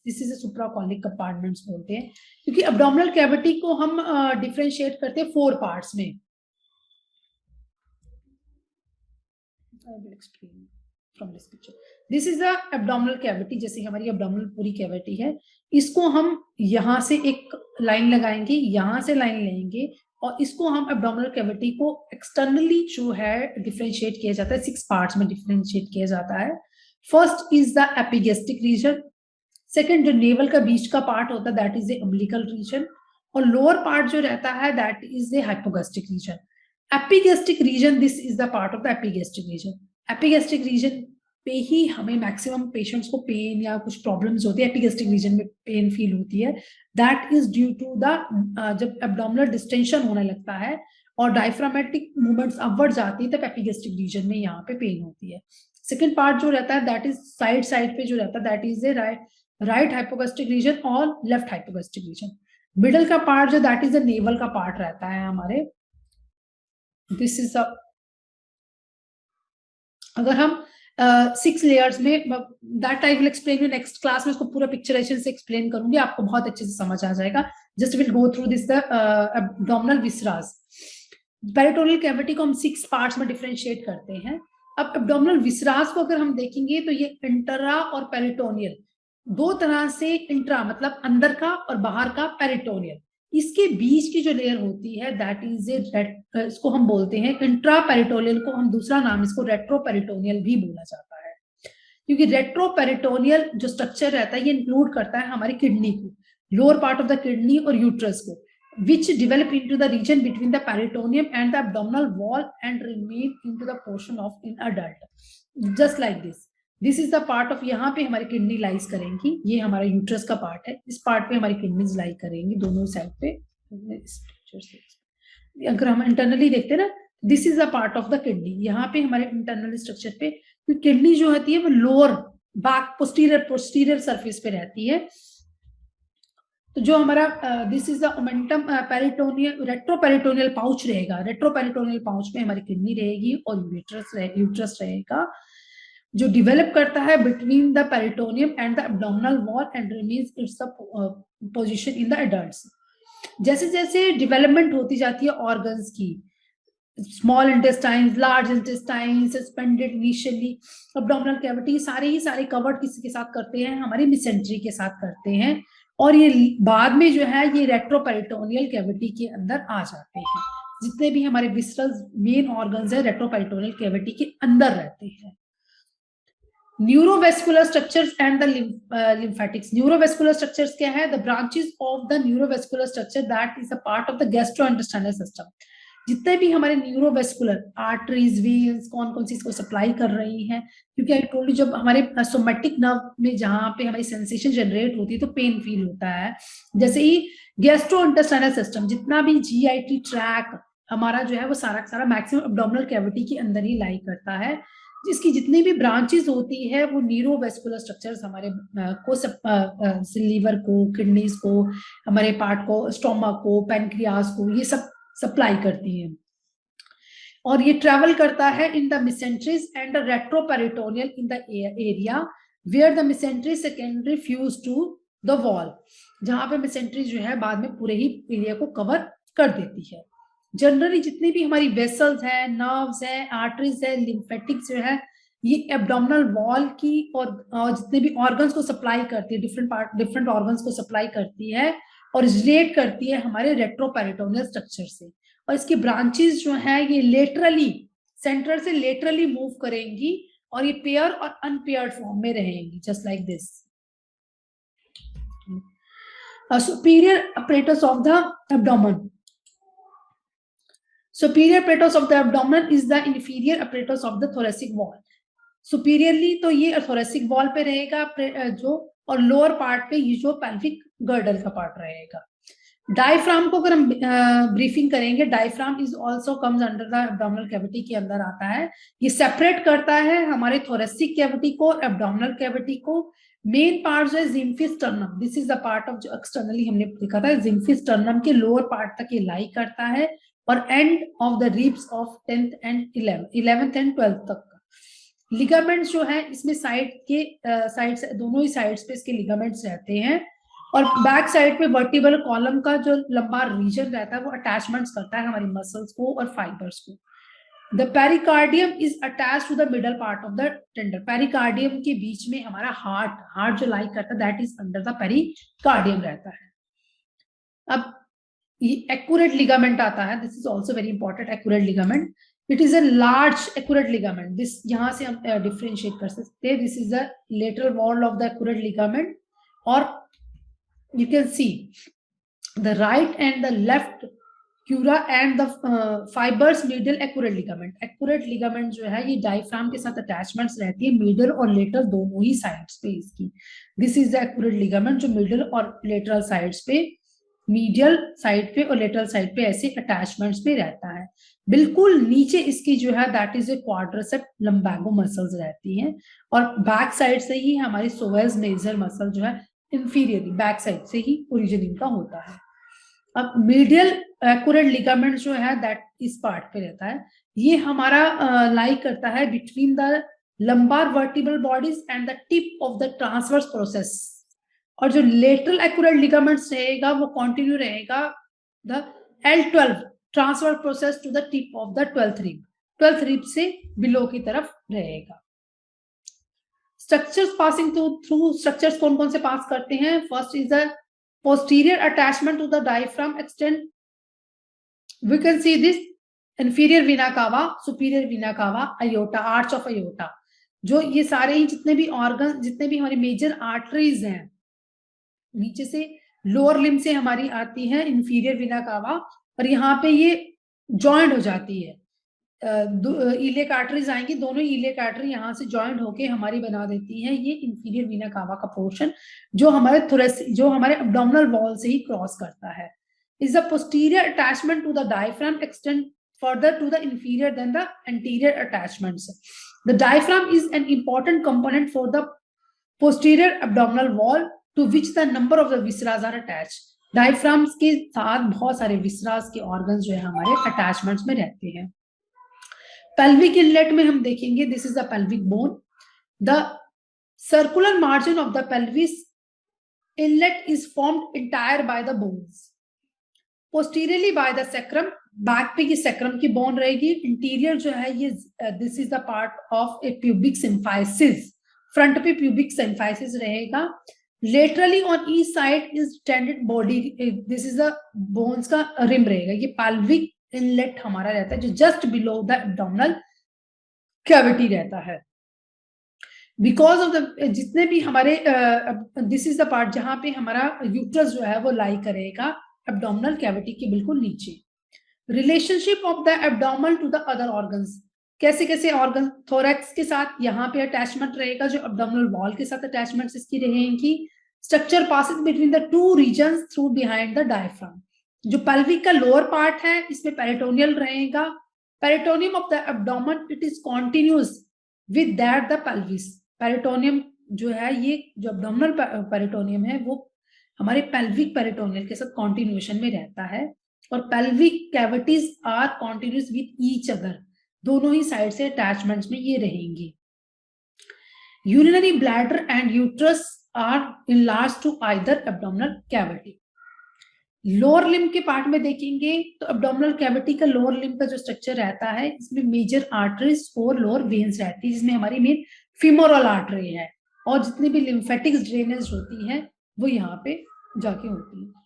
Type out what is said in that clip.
This is सुप्राकोलिक compartments बोलते हैं, क्योंकि एब्डोमिनल कैविटी को हम डिफरेंशिएट करते हैं 4 पार्ट्स में। I will explain from this picture. This is the abdominal cavity, जैसे हमारी abdominal पूरी कैविटी है, इसको हम यहाँ से एक लाइन लगाएंगे, यहाँ से लाइन लेंगे और इसको हम abdominal कैविटी को एक्सटर्नली जो है डिफरेंशिएट किया जाता है, 6 पार्ट्स में डिफरेंशिएट किया जाता है। First is the epigastric region, second जो नेवल का बीच का पार्ट होता है that is the umbilical region, और लोअर पार्ट जो रहता है that is the hypogastric region. Epigastric region, this is the part of the epigastric region. Epigastric region पे ही हमें मैक्सिमम पेशेंट्स को पेन या कुछ प्रॉब्लम्स होती है, एपिगेस्ट्रिक रीजन में पेन फील होती है, that is due to the जब एब्डोमिनल डिस्टेंशन होने लगता है और डायफ्रामेटिक मूवमेंट्स अपवर्ड जाती है तब एपिगेस्ट्रिक रीजन में यहाँ पे पेन होती है। सेकेंड पार्ट जो रहता है दैट इज साइड पे जो रहता है that is the right hypogastric region और लेफ्ट हाइपोगेस्ट्रिक रीजन। मिडल का पार्ट जो दैट इज द नेवल का पार्ट रहता है हमारे। दिस इज अगर हम 6 लेयर्स में, that I will explain you next class में, उसको पूरा पिक्चराइजेशन से एक्सप्लेन करूंगी, आपको बहुत अच्छे से समझ आ जाएगा। Just will go through this the abdominal viscera. Peritoneal cavity को हम 6 पार्ट्स में डिफरेंशिएट करते हैं। अब एब्डोमिनल विसरास को अगर हम देखेंगे तो ये इंट्रा और पेरिटोनियल दो तरह से, इंट्रा मतलब अंदर का और बाहर का पेरिटोनियल, इसके बीच की जो लेयर होती है दैट इज इसको हम बोलते हैं इंट्रा पेरिटोनियल को हम दूसरा नाम इसको रेट्रोपेरिटोनियल भी बोला जाता है, क्योंकि रेट्रोपेरिटोनियल जो स्ट्रक्चर रहता है ये इंक्लूड करता है हमारी किडनी को, lower part of the kidney और यूट्रस को, which develop into the region between the peritoneum and the abdominal wall and remain into the portion of in adult, just like this. This is the part of, यहाँ पे हमारी kidney lies करेंगी, ये हमारा uterus का part है, इस part पे हमारी किडनीज लाई करेंगी दोनों साइड पे। अगर हम इंटरनली देखते हैं ना, this is the part of the kidney, यहाँ पे हमारे इंटरनल स्ट्रक्चर पे किडनी जो होती है वो लोअर बैक पोस्टीरियर सरफेस पे रहती है। तो जो हमारा this is the omentum peritoneal retroperitoneal pouch रहेगा, रेट्रोपेरिटोनियल पाउच में हमारी किडनी रहेगी और यूट्रस रहेगा, जो डिवेलप करता है between the peritoneum and the abdominal wall and remains it's the position in the adults. जैसे जैसे डेवलपमेंट होती जाती है ऑर्गन्स की, small intestines, large intestine, suspended initially, abdominal cavity, सारे कवर्ड किसके साथ करते हैं, हमारी मिसेंट्री के साथ करते हैं, और ये बाद में जो है ये रेट्रोपेरिटोनियल कैविटी के अंदर आ जाते हैं। जितने भी हमारे विसरल मेन ऑर्गन्स है रेट्रोपेरिटोनियल कैविटी के अंदर रहते हैं। Neurovascular structures and the lymphatics. Neurovascular structures क्या है? The branches of the neurovascular structure that is a part of the gastrointestinal system. जितने भी हमारे न्यूरोवेस्कुलर आर्टरीज, वेन्स कौन कौन सी इसको सप्लाई कर रही हैं, क्योंकि आई टोल्ड यू जब हमारे सोमैटिक नर्व में जहां पे हमारी सेंसेशन जनरेट होती है तो पेन फील होता है। जैसे ही गैस्ट्रोइंटेस्टाइनल सिस्टम, जितना भी जीआईटी ट्रैक हमारा जो है वो सारा मैक्सिमम एब्डोमिनल कैविटी के अंदर ही लाई करता है, जिसकी जितनी भी ब्रांचेस होती है वो न्यूरोवेस्कुलर स्ट्रक्चर्स हमारे लीवर को, किडनीज को, हमारे पार्ट को, स्टोमक को, पैनक्रियास को, ये सब सप्लाई करती है। और ये ट्रेवल करता है in the mesenteries and the retroperitoneal in the area where the mesentery secondary fuse to the wall, जहां पे मिसेंट्री जो है बाद में पूरे ही एरिया को कवर कर देती है। जनरली जितनी भी हमारी वेसल्स है, नर्व्स है, आर्टरीज है, लिम्फेटिक्स जो है, ये एब्डोमिनल वॉल की और जितने भी ऑर्गन्स को सप्लाई करती है, डिफरेंट ऑर्गन्स को सप्लाई करती है और रिलेट करती है हमारे रेट्रोपेरिटोनियल स्ट्रक्चर से। और इसकी ब्रांचेस जो है ये लेटरली, सेंटर से लेटरली मूव करेंगी और ये पेयर और अनपेयर्ड फॉर्म में रहेंगी, just like this. Superior apparatus of the abdomen. Superior apparatus of the abdomen is the inferior apparatus of the thoracic wall. Superiorly तो ये thoracic wall पे रहेगा जो, और लोअर पार्ट पे ये जो pelvic girdle का पार्ट रहेगा। डायफ्राम को अगर हम ब्रीफिंग करेंगे, diaphragm is also comes under the abdominal cavity के अंदर आता है। ये सेपरेट करता है हमारे थोरेसिक कैविटी को और एब्डोमिनल कैविटी को। मेन पार्ट जो है xiphisternum, this is the part of जो एक्सटर्नली हमने लिखा था, जिम्फिस्टर्नम के लोअर पार्ट तक ये लाई करता है और end of the ribs of 10th and 11th and 12th तक। लिगामेंट्स जो है इसमें साइड के साइड से दोनों ही साइड्स पे इसके लिगामेंट्स रहते हैं, और बैक साइड पे वर्टिब्रल कॉलम का जो लंबा रीजन रहता है वो अटैचमेंट्स करता है हमारी मसल्स को और फाइबर्स को। The pericardium is attach to the middle part of the tender. Pericardium के बीच में हमारा हार्ट जो लाई करता है that is under the pericardium रहता है। अब ये एक्यूरेट लिगामेंट आता है, this is also very important. Accurate ligament, it is a large accurate ligament. This यहां से हम डिफरेंशिएट कर सकते हैं। This is the lateral wall of the accurate ligament, और you can see the right and the left cura and the fibers medial accurate ligament। accurate ligament जो है ये डायफ्राम के साथ अटैचमेंट्स रहती है मिडल और लेटरल दोनों ही साइड्स पे इसकी। This is the accurate ligament जो मिडल और लेटरल साइड्स पे, मीडियल साइड पे और लेटरल साइड पे ऐसे अटैचमेंट्स पे रहता है। बिल्कुल नीचे इसकी जो है that is a quadriceps lumbago muscles रहती हैं, और बैक साइड से ही हमारी सोवेल्स मेजर मसल जो है इंफीरियरली बैक साइड से ही ओरिजिनिंग का होता है। अब मीडियल एक्यूरेट लिगामेंट जो है दैट इस पार्ट पे रहता है, ये हमारा लाई करता है between the lumbar vertebral bodies and the tip of the transverse process, और जो लेटरल एक्यूरेट लिगामेंट्स रहेगा वो कंटिन्यू रहेगा the L12 transfer process to the tip of the 12th rib. 12th rib से बिलो की तरफ रहेगा। स्ट्रक्चर्स पासिंग थ्रू, स्ट्रक्चर्स कौन कौन से पास करते हैं? First is the posterior attachment to the diaphragm extend, we can see this inferior vena cava, superior Veena कावा, अयोटा, आर्च ऑफ अयोटा। जो ये सारे ही जितने भी ऑर्गन, जितने भी हमारी मेजर आर्टरीज हैं, नीचे से लोअर लिम्ब से हमारी आती है इंफीरियर वीना कावा, और यहाँ पे ये जॉइंट हो जाती है। इलियक आर्टरीज आएंगी, दोनों इलियक आर्टरी यहाँ से जॉइंट होके हमारी बना देती है ये इंफीरियर वीना कावा का पोर्शन, जो हमारे जो हमारे एब्डोमिनल वॉल से ही क्रॉस करता है। Is the posterior attachment to the diaphragm extend further to the inferior than the anterior attachments. The diaphragm is an important component for the posterior abdominal wall to which the number of the visceras are attached. Diaphragms के साथ बहुत सारे विसरास के organs जो है हमारे attachments में रहते हैं। पेल्विक इनलेट में हम देखेंगे, this is the pelvic bone, the circular margin of the pelvis inlet is formed entire by the bones. Posteriorly by the sacrum, back पे की सेक्रम की बोन रहेगी। इंटीरियर जो है ये this is the part of a pubic symphysis, front पे pubic symphysis रहेगा। Laterally on each side is tended body, this is the bones का रिम रहेगा। ये पेल्विक इनलेट हमारा रहता है जो just below the abdominal cavity रहता है। बिकॉज ऑफ द जितने भी हमारे दिस इज द पार्ट जहां पे हमारा यूट्रस जो है वो लाई करेगा एब्डोमिनल कैविटी के बिल्कुल नीचे। Relationship of the abdominal to the other organs, कैसे कैसे ऑर्गन, थोरैक्स के साथ यहाँ पे अटैचमेंट रहेगा, जो एब्डोमिनल वॉल के साथ अटैचमेंट्स इसकी रहेंगी। Structure passes between the two reasons through behind the diaphragm. जो पेल्विक का लोअर पार्ट है इसमें पेरिटोनियल रहेगा। Peritoneum of the abdomen it is continuous with that the pelvis. Peritoneum जो है ये जो एब्डोमिनल पेरिटोनियम है वो हमारे पेल्विक पेरिटोनियल के साथ कॉन्टिन्यूएशन में रहता है, और pelvic cavities are continuous with each other, दोनों ही साइड से अटैचमेंट्स में ये रहेंगी। Urinary bladder and uterus are enlarged to either abdominal cavity. Lower limb के पार्ट में देखेंगे तो एब्डोमिनल कैविटी का लोअर लिम्ब का जो स्ट्रक्चर रहता है इसमें मेजर आर्टरीज और लोअर वेन्स रहती है, जिसमें हमारी मेन फीमोरल आर्टरी है, और जितनी भी लिम्फेटिक्स ड्रेनेज होती है वो यहाँ पे जाके होती है।